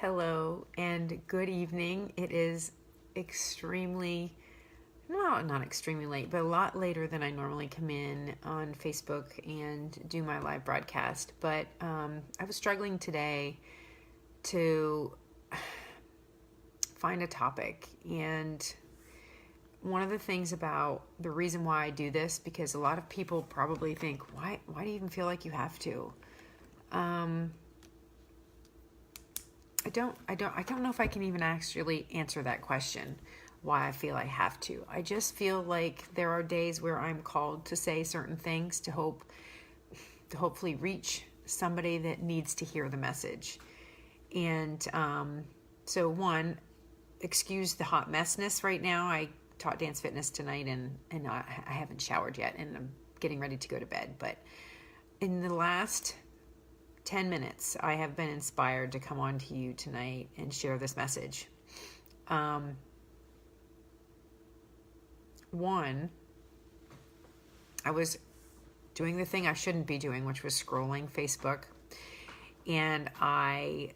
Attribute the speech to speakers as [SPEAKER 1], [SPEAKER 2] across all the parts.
[SPEAKER 1] Hello and good evening. It is extremely, no, not extremely late, but a lot later than I normally come in on Facebook and do my live broadcast. But I was struggling today to find a topic. And one of the things about the reason why I do this, because a lot of people probably think, why do you even feel like you have to? I don't know if I can even actually answer that question, why I feel I have to. I just feel like there are days where I'm called to say certain things to hopefully reach somebody that needs to hear the message. And so one, excuse the hot messness right now. I taught dance fitness tonight and I haven't showered yet and I'm getting ready to go to bed. But in the last 10 minutes, I have been inspired to come on to you tonight and share this message. One, I was doing the thing I shouldn't be doing, which was scrolling Facebook, and I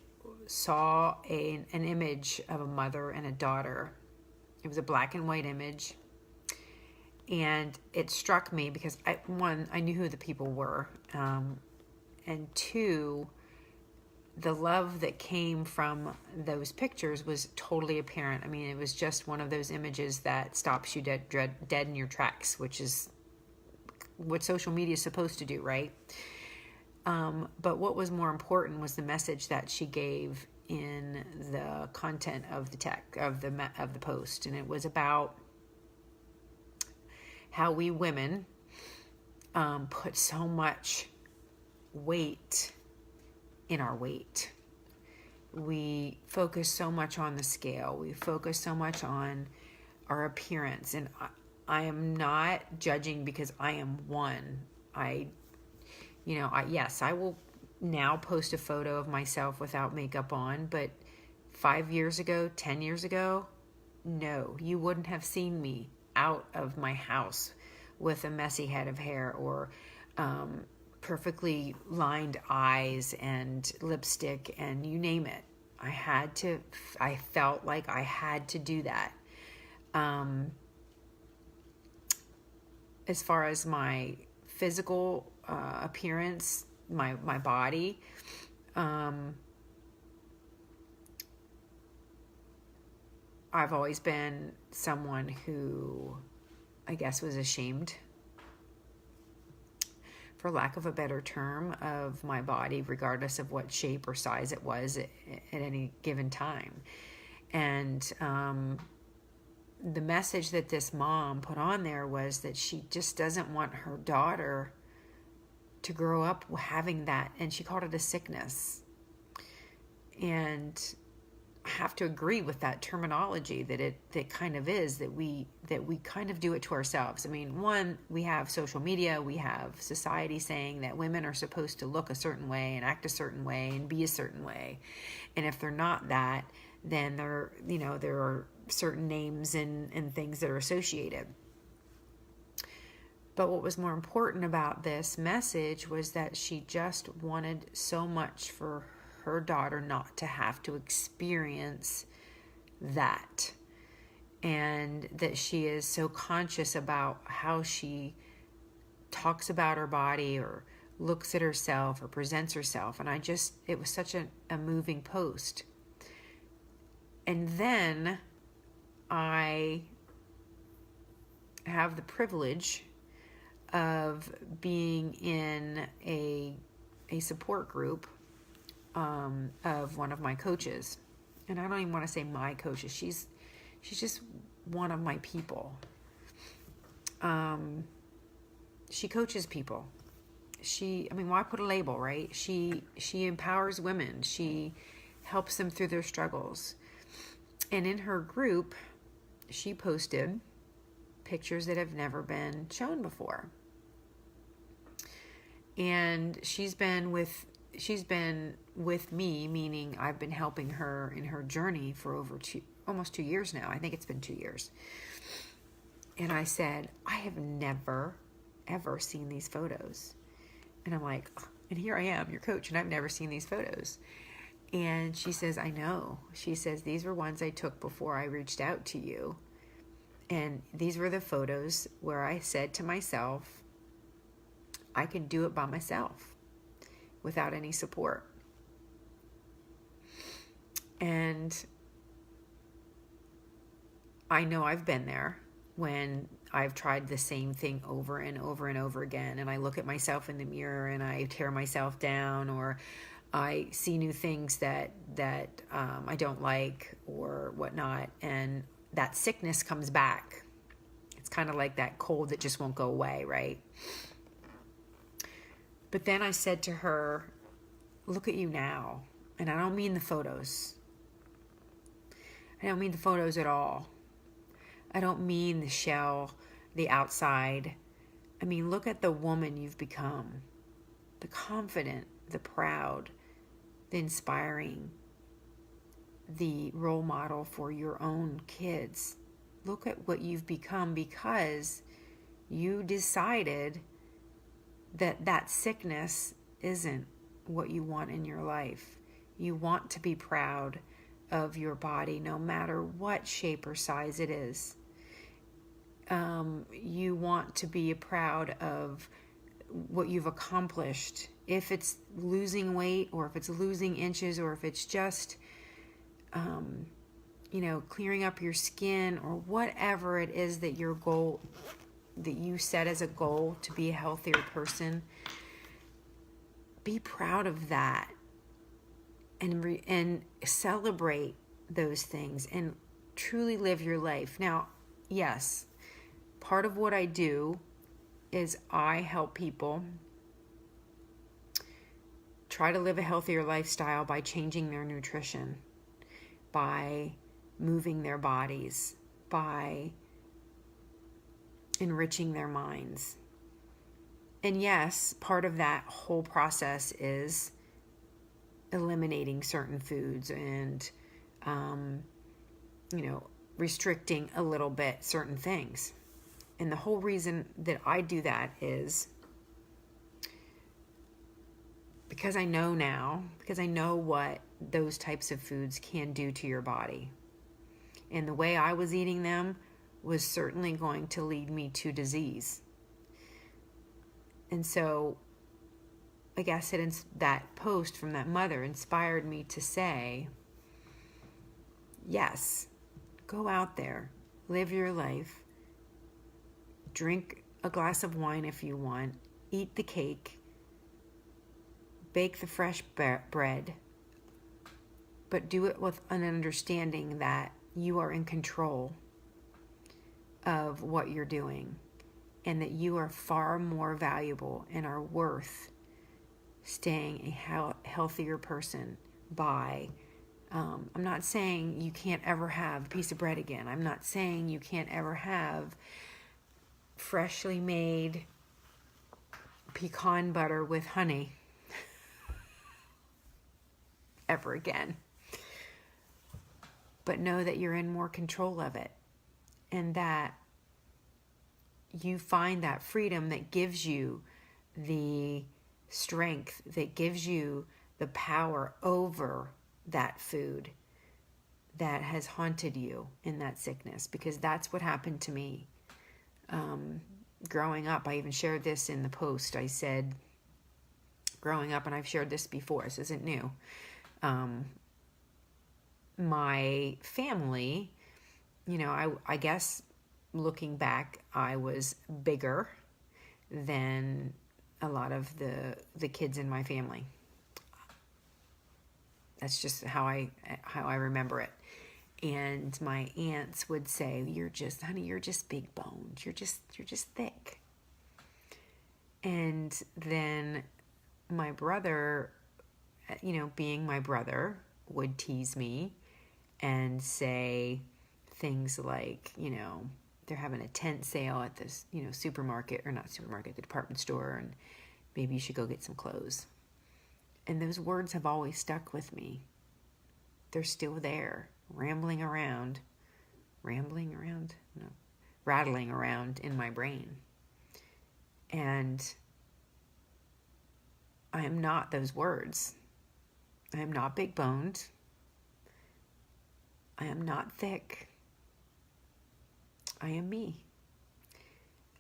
[SPEAKER 1] saw an image of a mother and a daughter. It was a black and white image, and it struck me because I knew who the people were, and two, the love that came from those pictures was totally apparent. I mean, it was just one of those images that stops you dead in your tracks, which is what social media is supposed to do, right? But what was more important was the message that she gave in the content of the of the post, and it was about how we women put so much weight in our weight. We focus so much on the scale. We focus so much on our appearance. And I am not judging because I am one. Yes, I will now post a photo of myself without makeup on, but 5 years ago, 10 years ago, no, you wouldn't have seen me out of my house with a messy head of hair or perfectly lined eyes and lipstick and you name it. I felt like I had to do that. As far as my physical appearance, my body, I've always been someone who I guess was ashamed, for lack of a better term, of my body, regardless of what shape or size it was at any given time. And the message that this mom put on there was that she just doesn't want her daughter to grow up having that, and she called it a sickness. And I have to agree with that terminology that kind of is that we kind of do it to ourselves. I mean, one, we have social media, we have society saying that women are supposed to look a certain way and act a certain way and be a certain way, and if they're not that, then there are certain names and things that are associated. But what was more important about this message was that she just wanted so much for her daughter not to have to experience that, and that she is so conscious about how she talks about her body or looks at herself or presents herself. And it was such a moving post. And then I have the privilege of being in a support group of one of my coaches. And I don't even want to say my coaches. She's just one of my people. She coaches people. Why put a label, right? She empowers women. She helps them through their struggles. And in her group, she posted pictures that have never been shown before. And she's been with me, meaning I've been helping her in her journey for almost 2 years now. I think it's been 2 years. And I said, I have never, ever seen these photos. And I'm like, and here I am, your coach, and I've never seen these photos. And she says, I know. She says, these were ones I took before I reached out to you. And these were the photos where I said to myself, I can do it by myself without any support. And I know I've been there when I've tried the same thing over and over and over again. And I look at myself in the mirror and I tear myself down, or I see new things that I don't like or whatnot. And that sickness comes back. It's kind of like that cold that just won't go away, right? But then I said to her, look at you now. And I don't mean the photos. I don't mean the photos at all. I don't mean the shell, the outside. I mean, look at the woman you've become. The confident, the proud, the inspiring, the role model for your own kids. Look at what you've become because you decided that that sickness isn't what you want in your life. You want to be proud of your body no matter what shape or size it is. You want to be proud of what you've accomplished. If it's losing weight, or if it's losing inches, or if it's just, clearing up your skin, or whatever it is that your goal, that you set as a goal to be a healthier person, be proud of that and celebrate those things and truly live your life. Now, yes, part of what I do is I help people try to live a healthier lifestyle by changing their nutrition, by moving their bodies, by enriching their minds. And yes, part of that whole process is eliminating certain foods and, restricting a little bit certain things. And the whole reason that I do that is because I know now, because I know what those types of foods can do to your body. And the way I was eating them was certainly going to lead me to disease. And so I guess that post from that mother inspired me to say, yes, go out there, live your life, drink a glass of wine if you want, eat the cake, bake the fresh bread, but do it with an understanding that you are in control of what you're doing and that you are far more valuable and are worth staying a healthier person by. I'm not saying you can't ever have a piece of bread again. I'm not saying you can't ever have freshly made pecan butter with honey ever again. But know that you're in more control of it, and that you find that freedom that gives you the strength, that gives you the power over that food that has haunted you in that sickness. Because that's what happened to me. Growing up, I even shared this in the post. I said, growing up, and I've shared this before, this isn't new. My family, I guess looking back, I was bigger than a lot of the kids in my family. That's just how I remember it. And my aunts would say, you're just big boned. You're just thick. And then my brother, being my brother, would tease me and say things like, they're having a tent sale at this, supermarket, or not supermarket, the department store, and maybe you should go get some clothes. And those words have always stuck with me. They're still there, rattling around in my brain. And I am not those words. I am not big boned. I am not thick. I am me.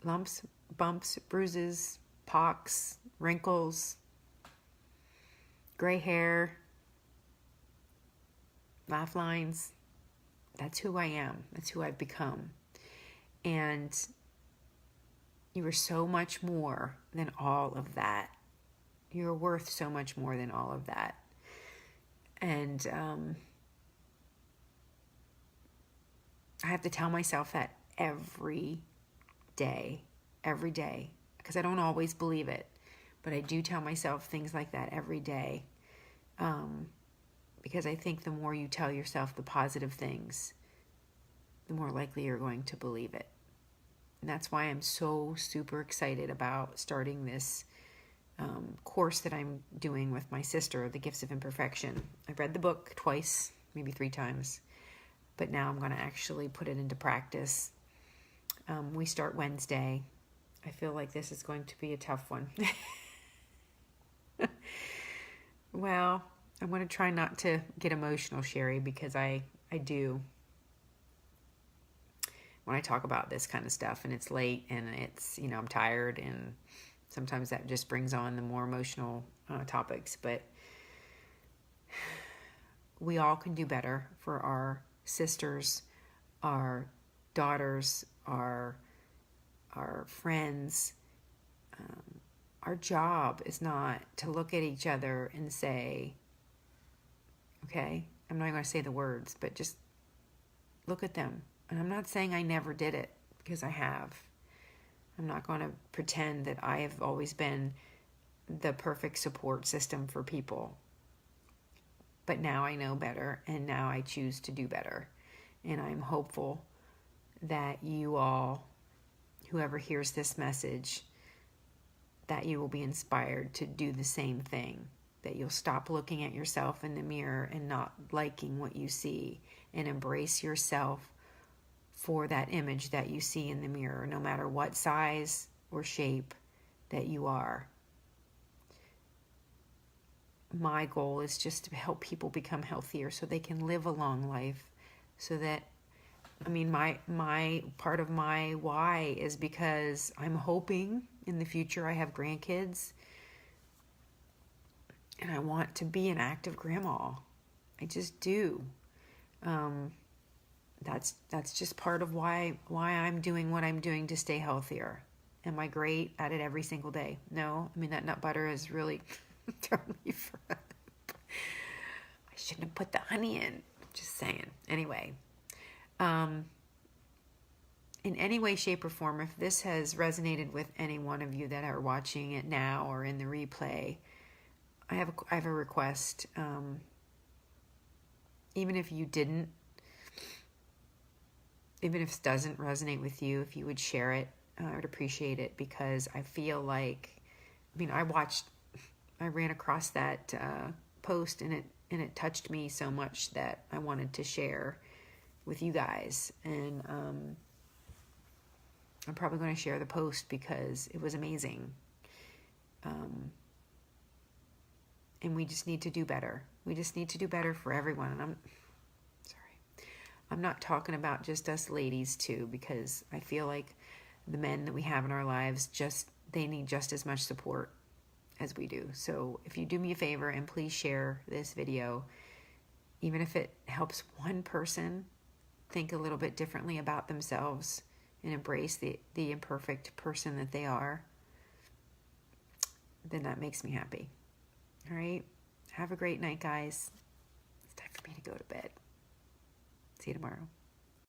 [SPEAKER 1] Lumps, bumps, bruises, pocks, wrinkles, gray hair, laugh lines. That's who I am. That's who I've become. And you are so much more than all of that. You're worth so much more than all of that. And I have to tell myself that every day, because I don't always believe it, but I do tell myself things like that every day, because I think the more you tell yourself the positive things, the more likely you're going to believe it. And that's why I'm so super excited about starting this course that I'm doing with my sister, The Gifts of Imperfection. I've read the book twice, maybe 3 times, but now I'm going to actually put it into practice. We start Wednesday. I feel like this is going to be a tough one. Well, I'm going to try not to get emotional, Sherry, because I do when I talk about this kind of stuff, and it's late and it's, I'm tired, and sometimes that just brings on the more emotional topics. But we all can do better for our sisters, our daughters, our friends. Our job is not to look at each other and say, okay, I'm not going to say the words, but just look at them. And I'm not saying I never did it, because I have. I'm not going to pretend that I have always been the perfect support system for people. But now I know better, and now I choose to do better. And I'm hopeful that you all, whoever hears this message, that you will be inspired to do the same thing. That you'll stop looking at yourself in the mirror and not liking what you see, and embrace yourself for that image that you see in the mirror, no matter what size or shape that you are. My goal is just to help people become healthier so they can live a long life. So that, my part of my why is because I'm hoping in the future I have grandkids, and I want to be an active grandma. I just do. That's just part of why I'm doing what I'm doing to stay healthier. Am I great at it every single day? No. That nut butter is really throwing me for a loop. I shouldn't have put the honey in. Just saying. Anyway, in any way, shape, or form, if this has resonated with any one of you that are watching it now or in the replay, I have a request. Even if you didn't, even if it doesn't resonate with you, if you would share it, I would appreciate it, because I feel like, I ran across that post, and it touched me so much that I wanted to share with you guys. And I'm probably going to share the post because it was amazing. And we just need to do better. We just need to do better for everyone. And I'm not talking about just us ladies too, because I feel like the men that we have in our lives, they need just as much support as we do. So if you do me a favor and please share this video, even if it helps one person think a little bit differently about themselves and embrace the imperfect person that they are, then that makes me happy. All right? Have a great night, guys. It's time for me to go to bed. See you tomorrow.